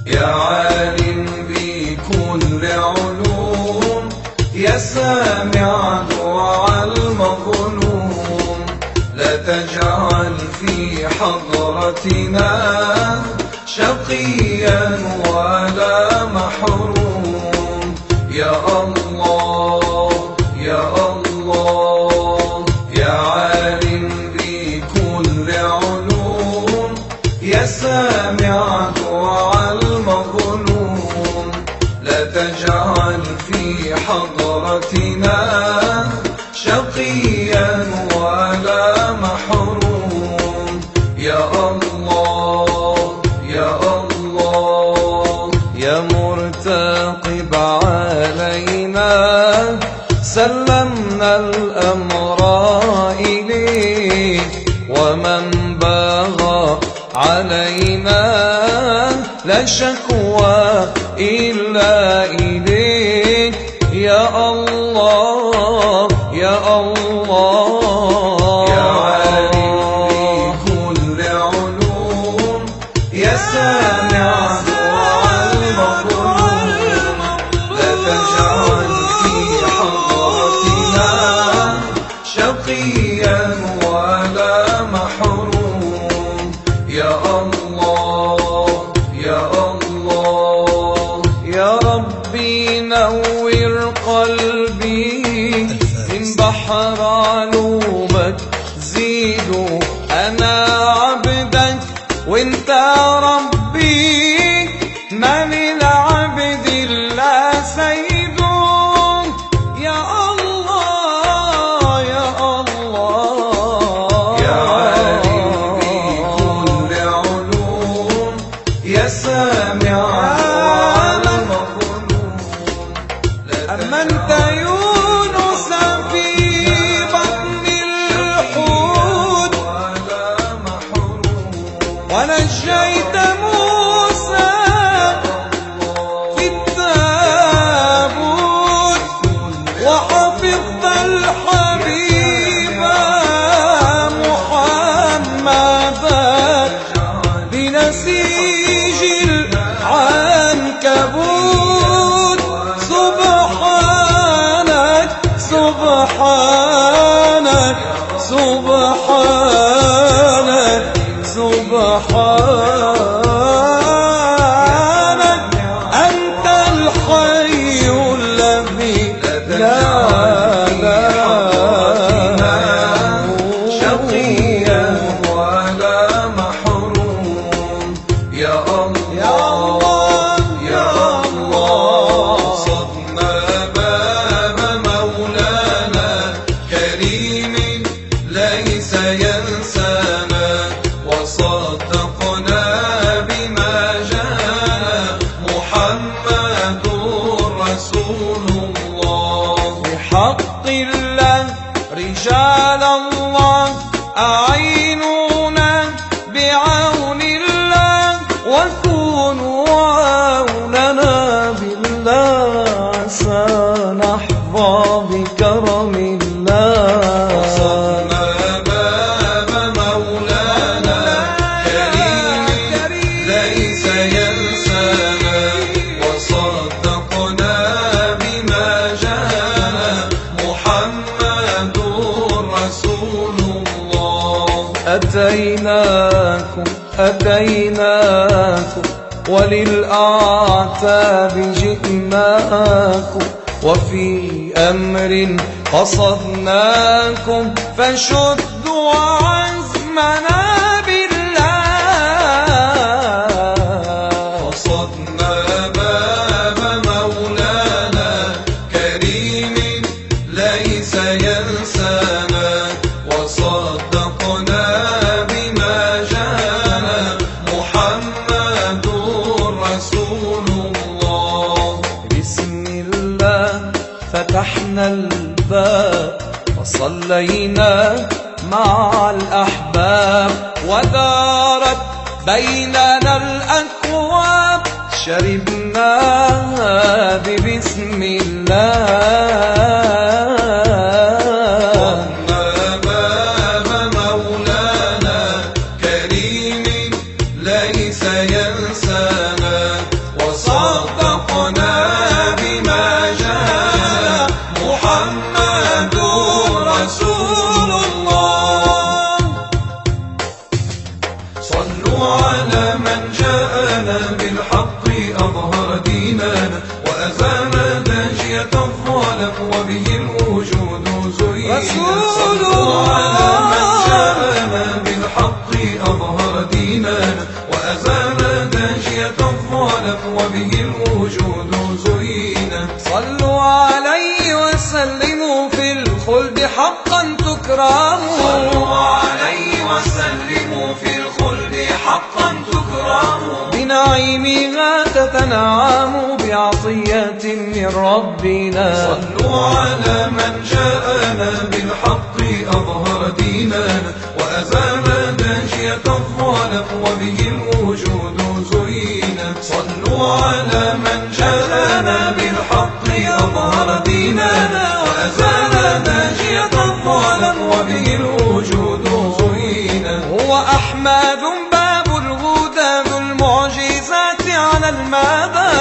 يا عالم بكل علوم، يا سامع دعاء المظلوم، لا تجعل في حضرتنا شقيا ولا محروم. يا الله يا الله، يا عالم بكل علوم، يا سامع دعاء المظلوم، لا تجعل في حضرتنا شقيا ولا محروم. يا الله يا الله، يا مرتقب علينا، سلمنا الأمر إليك، ومن بغى علينا لا شكوى إلا إليك. يا الله يا الله، يا عالم بكل علوم، يا سامع دعاء المظلوم، لا تجعل في حضرتنا شقيا ولا محروم. يا الله يا الله، يا ربي نور قلبي من بحر علومك زيده، أنا عبدك وانت ربي، من العبد إلا سيده. يا الله يا الله، يا عالم بكل علوم، يا سامع دعاء المظلوم، أمنت يونس في بطن الحوت ونجيت موسى في التابوت، وحفظت الحبيب محمدا بنسيج العنكبوت. سبحانك سبحانك سبحانك سبحانك، أنت الحي الذي لا شقيا ولا محروم. يا الله يا الله، صدنا باب مولانا كريم ليس ينسانا، وصدقنا بما جاء محمد رسول الله. بحق الله رجال الله أعينونا بعون الله، وكونوا عوننا بالله، عسى نحظى بكرم الله. وصلنا باب مولانا كريم ليس ينسانا، وصدقنا بما جاء محمد رسول الله. أتيناكم أتيناكم وللأعتاب جئناكم، وفي أمر قصدناكم فشدوا عزمنا بالله. قصدنا باب مولانا كريم ليس ينسانا، وصدقنا بما جاء محمد رسول الله. بسم الله فتحنا الباب، وصلينا مع الأحباب، ودارت بيننا الأكواب، شربناها ببسم الله. باب مولانا كريم ليس ينسانا، صلوا على من جاءنا بالحق أظهر ديننا وأزال داجية الظلم وبه الوجود زين. صلوا على من جاءنا بالحق أظهر ديننا وأزال داجية الظلم وبه الوجود زين. صلوا عليه وسلموا في الخلد حقا تكرموا. صلوا عليه وسلموا في الخلد حقا تكرموا. بنعيمها تتنعموا بعطية من ربنا. صلوا على من جاءنا بالحق أظهر ديننا وأزال داجية الظلم وبه الوجود زين. صلوا على من جاءنا بالحق أظهر ديننا وأزال داجية الظلم وبه الوجود زين. هو أحمد باب الهدى ذو المعجزات على المدى.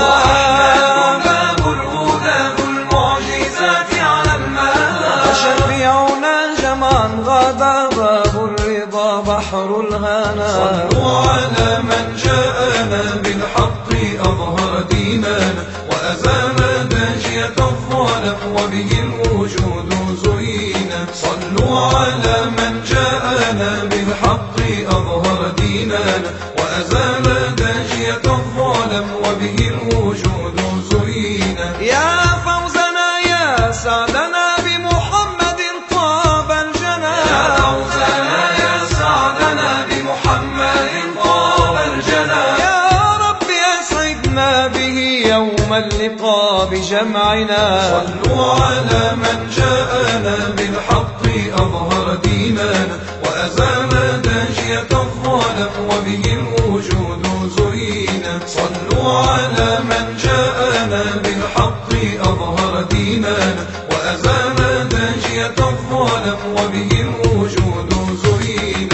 باب الهدى ذو المعجزات على المدى. شفيعنا جمعا غدا باب الرضا بحر الهنا. صلوا على من جاءنا بالحق أظهر ديننا وأزال داجية الظلم وبه الوجود زين. صلوا على من جاءنا بالحق أظهر ديننا وأزال داجية الظلم وبه الوجود زين. يا فوزنا يا سعدنا بمحمد طاب الجنى. يا فوزنا يا سعدنا بمحمد طاب الجنى. يا رب أسعدنا به يوم اللقاء بجمعنا. صلوا على من جاءنا بالحق أظهر ديننا وأزال داجية الظلم وبه الوجود زين. صلوا على من جاءنا بالحق أظهر ديننا وأزال داجية الظلم وبه الوجود زين.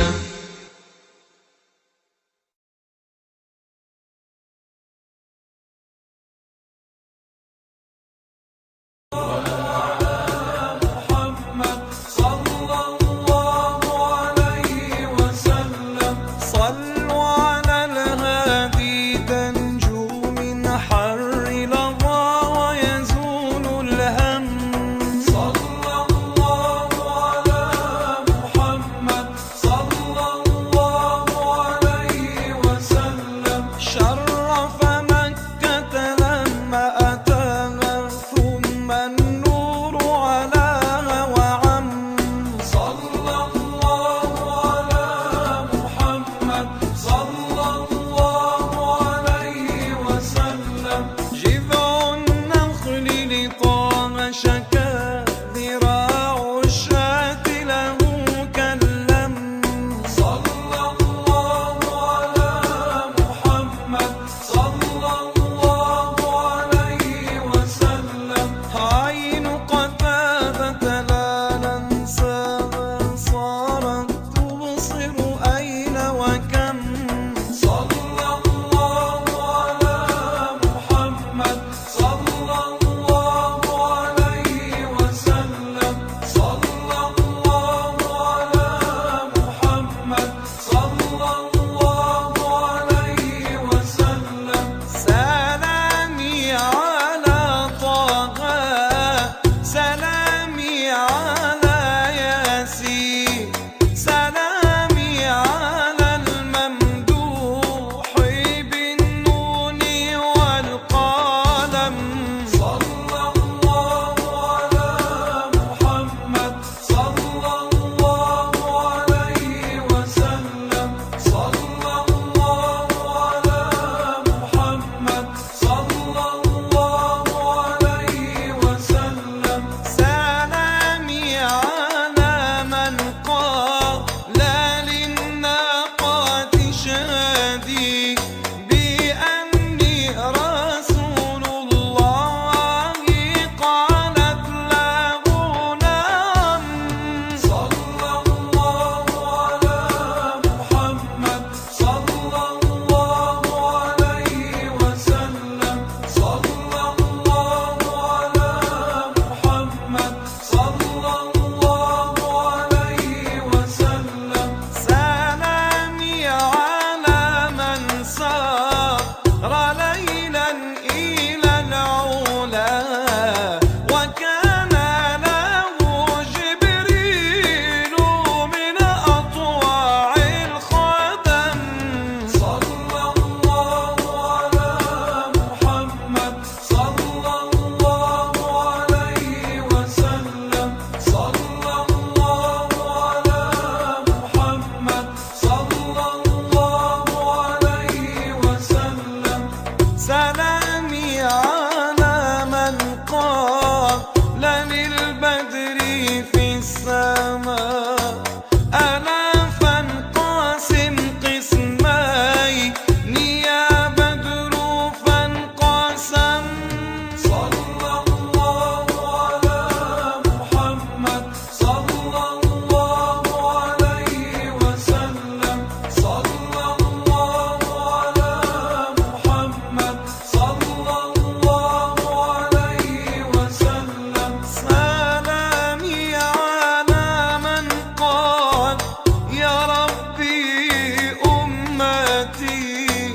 حياتي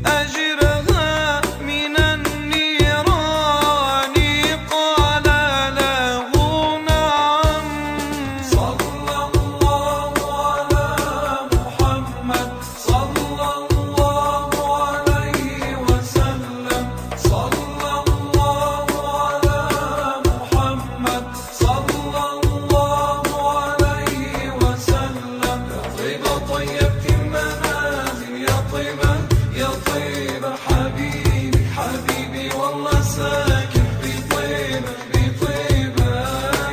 أجرها من النيران. قال له نعم. صلى الله على محمد صلى الله عليه وسلم. صلى الله على محمد صلى الله عليه وسلم. يا طيبة طيبت المنازل يا طيبة يا طيبة حبيبي حبيبي والله ساكن بطيبة بطيبة.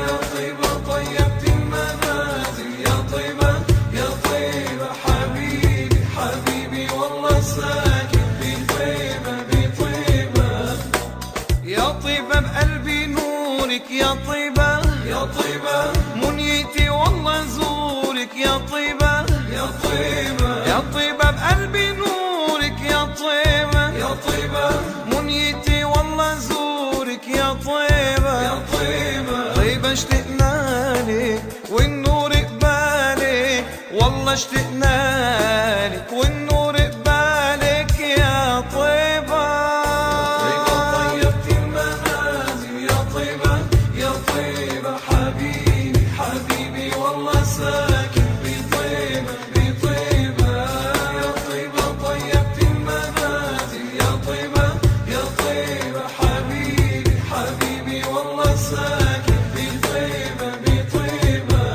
يا طيبة طيبت المنازل يا طيبة يا طيبة حبيبي حبيبي والله ساكن بطيبة بطيبة. يا طيبة بقلبي نورك يا طيبة يا طيبة منيتي والله زورك يا طيبة يا طيبة. يا طيبة بقلبي نورك يا طيبة يا طيبة منيتي والله زورك يا طيبة يا طيبة. طيبة اشتقنا لك والنور قبالك والله اشتقنا لك والنور قبالك يا طيبة. طيبة طيبت المنازل يا طيبة يا طيبة حبيبي حبيبي والله ساكن بطيبة بطيبة. يا طيبة طيبت المنازل يا طيبة يا طيبة حبيبي حبيبي والله ساكن بطيبة بطيبة.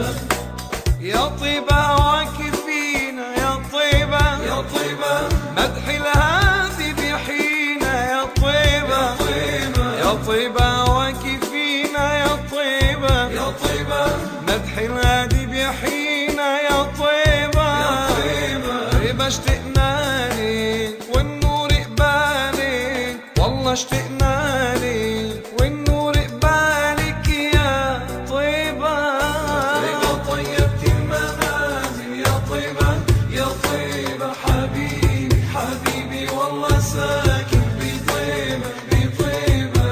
يا طيبة واكفينا يا طيبة يا طيبة مدح الهادي بحينا يا طيبة يا طيبة واكفينا يا طيبة يا طيبة مدح الهادي بحينا يا طيبة طيبة اشتقنا لك والنور قبالك والله اشتقنا لك والنور قبالك يا طيبة. طيبة طيبت المنازل يا طيبة يا طيبة حبيبي حبيبي والله ساكن بطيبة بطيبة.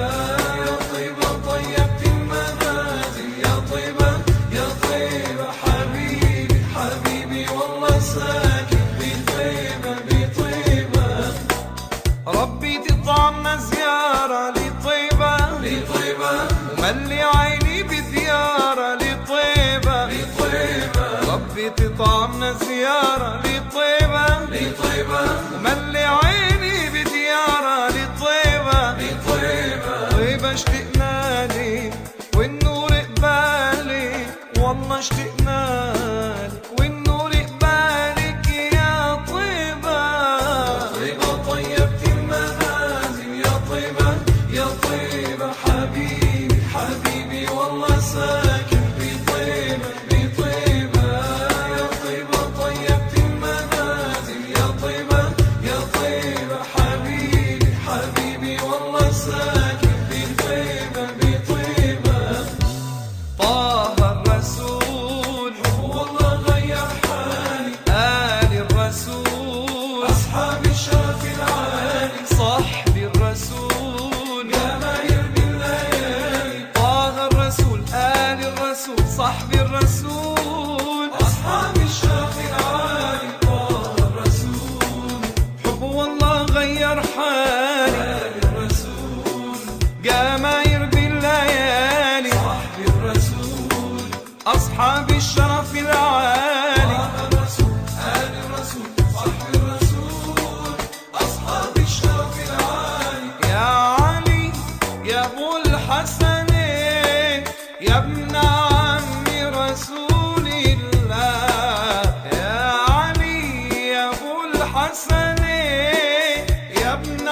يا طيبة طيبت المنازل يا طيبة يا طيبة حبيبي حبيبي والله ساكن بطيبة بطيبة. ربي تطعمنا زيارة لطيبة لطيبة وملي عيني بديارة لطيبة لطيبة. ربي تطعمنا زيارة لطيبة لطيبة وملي عيني بديارة لطيبة لطيبة. طيبة اشتقنا لك والنور قبالك والله اشتقنا لك والنور قبالك يا طيبة. طيبة طيبت المنازل يا طيبة يا طيبة حبيبي حبيبي والله ساكن بطيبة بطيبة. يا طيبة طيبت المنازل يا طيبة يا طيبة حبيبي حبيبي والله ساكن بطيبة بطيبة. طه الرسول والله غير حالي آل الرسول أصحاب الشرف العالي صحب الرسول جماهير بالليالي. طه الرسول آل الرسول صحب الرسول أصحاب الشرف العالي. طه الرسول حب والله غير حالي آل الرسول جماهير بالليالي. صحب الرسول أصحاب الشرف العالي. طه الرسول آل الرسول صحب الرسول أصحاب الشرف العالي. يا علي يا أبو الحسنين يا ابن عم رسول الله. يا علي يا أبو الحسنين يا ابن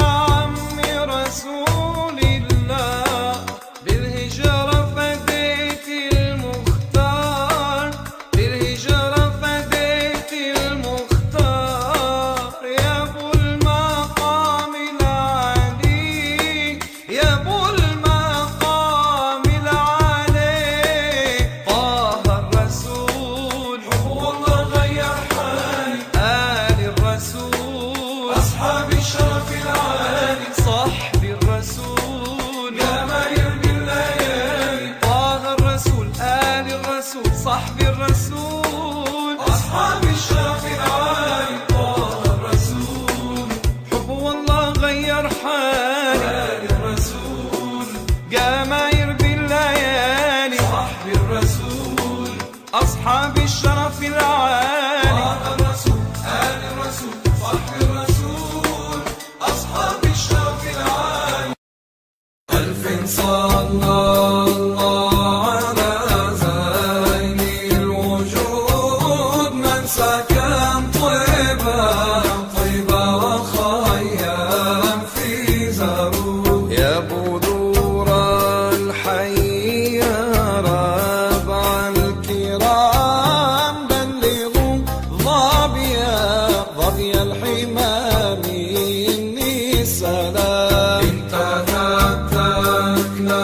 الحمام إني سلام. إن تهتكنا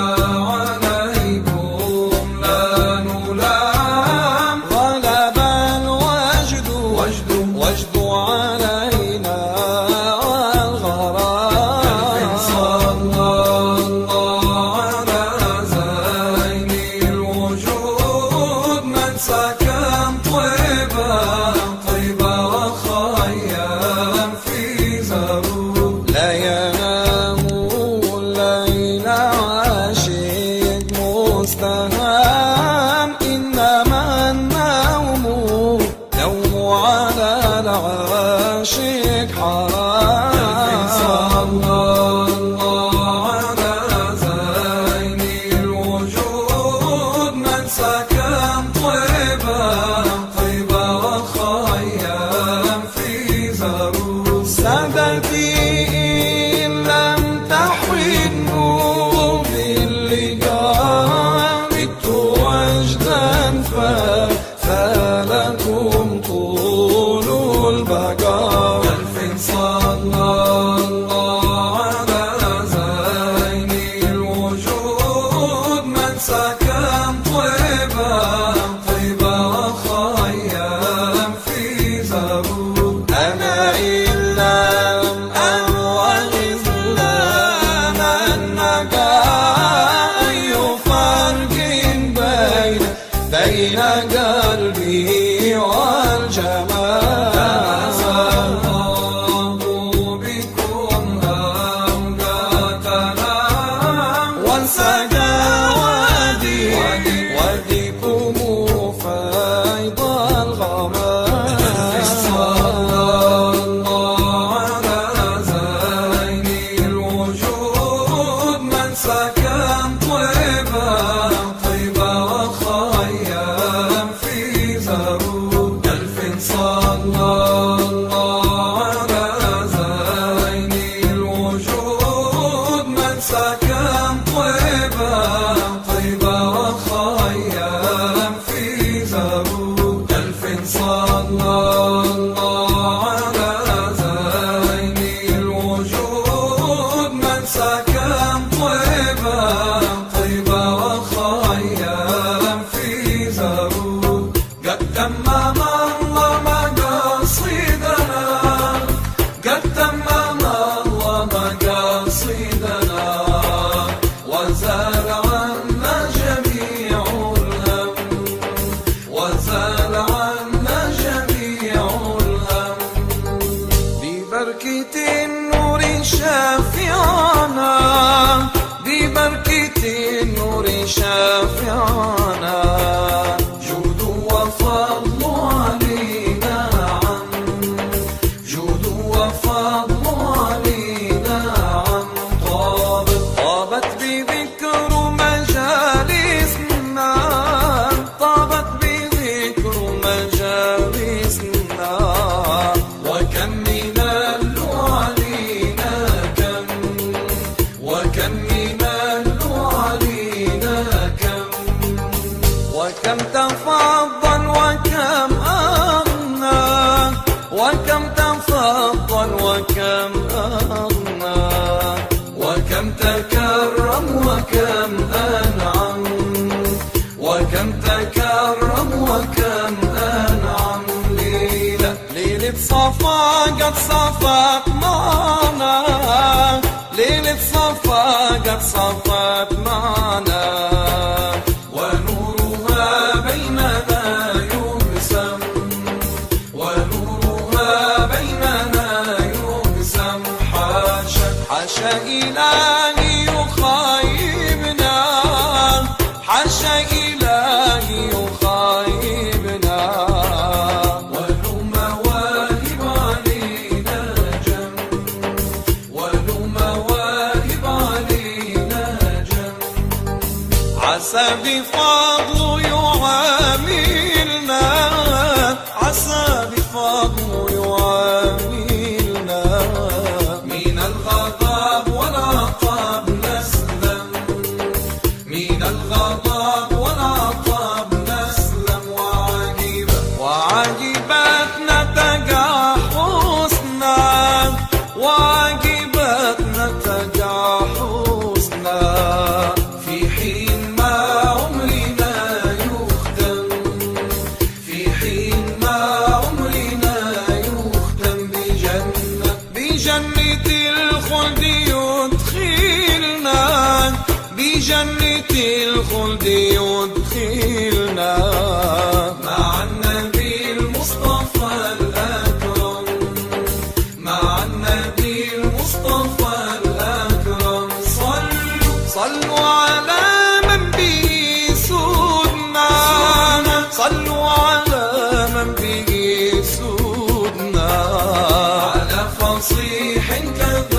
عليكم لا نلام، غلب الوجد وجد علينا والغرام. صلى الله على زين الوجود من سكن طيبة وخيام في زرود. لا ينام الليل عاشق مستهام، إنما النوم على العاشق حرام. صلى الله على زين الوجود من سكن طيبة وخيام في زرود. سادتي إن لم تحوينوا باللقاء مت وجدا فلكم طول البقاء. ألف صلى الله على زين الوجود من سكن طيبة وخيام في زرود. أنا إن لم أوعظ لنا النجاة أي فرق بين قلبي والجمال. الله بكم أمجادنا وانسجى وديكم فيض الغمام. صلى الله على زين الوجود من سكن طيبة وخيام في زرود. ألف صلى الله على زين الوجود من سكن طيبة وخيام في زرود. ألف صلى الله على زين الوجود من سكن طيبة وخيام في زرود. قد تمم الله مقاصدنا، قد تمم الله مقاصدنا، وزال عنا جميع الهم، وزال عنا جميع الهم. ببركة النور شافعنا، ببركة النور شافعنا، جود وفضل علينا عم، جود وفضل علينا عم. طابت بذكر مجالسنا، طابت بذكر مجالسنا. وكم من علينا كم، وكم من علينا كم، وكم تفضل وكم أغنى، وكم تفضل وكم أغنى. وكم تكرم وكم أنعم، وكم تكرم وكم أنعم. ليلة صفا قد صفت معنا، ليلة صفا قد صفت معنا. ونورها بيننا يبسم، ونورها بيننا يبسم. حاشا إلهي يخيبنا، حاشا إلهي يخيبنا. ولو مواهب علينا جم، ولو مواهب علينا جم. عسى بفضله يعاملنا، عسى بفضله يعاملنا. من الغضب والعقاب نسلم، من الغضب والعقاب نسلم. وعجيبة وعجبت نتجع حسنا، بجنة الخلد يدخلنا، بجنة الخلد يدخلنا، مع النبي المصطفى الأكرم، مع النبي المصطفى الأكرم. صلوا على من به سودنا، صلوا على من به سودنا، على فصيح كذا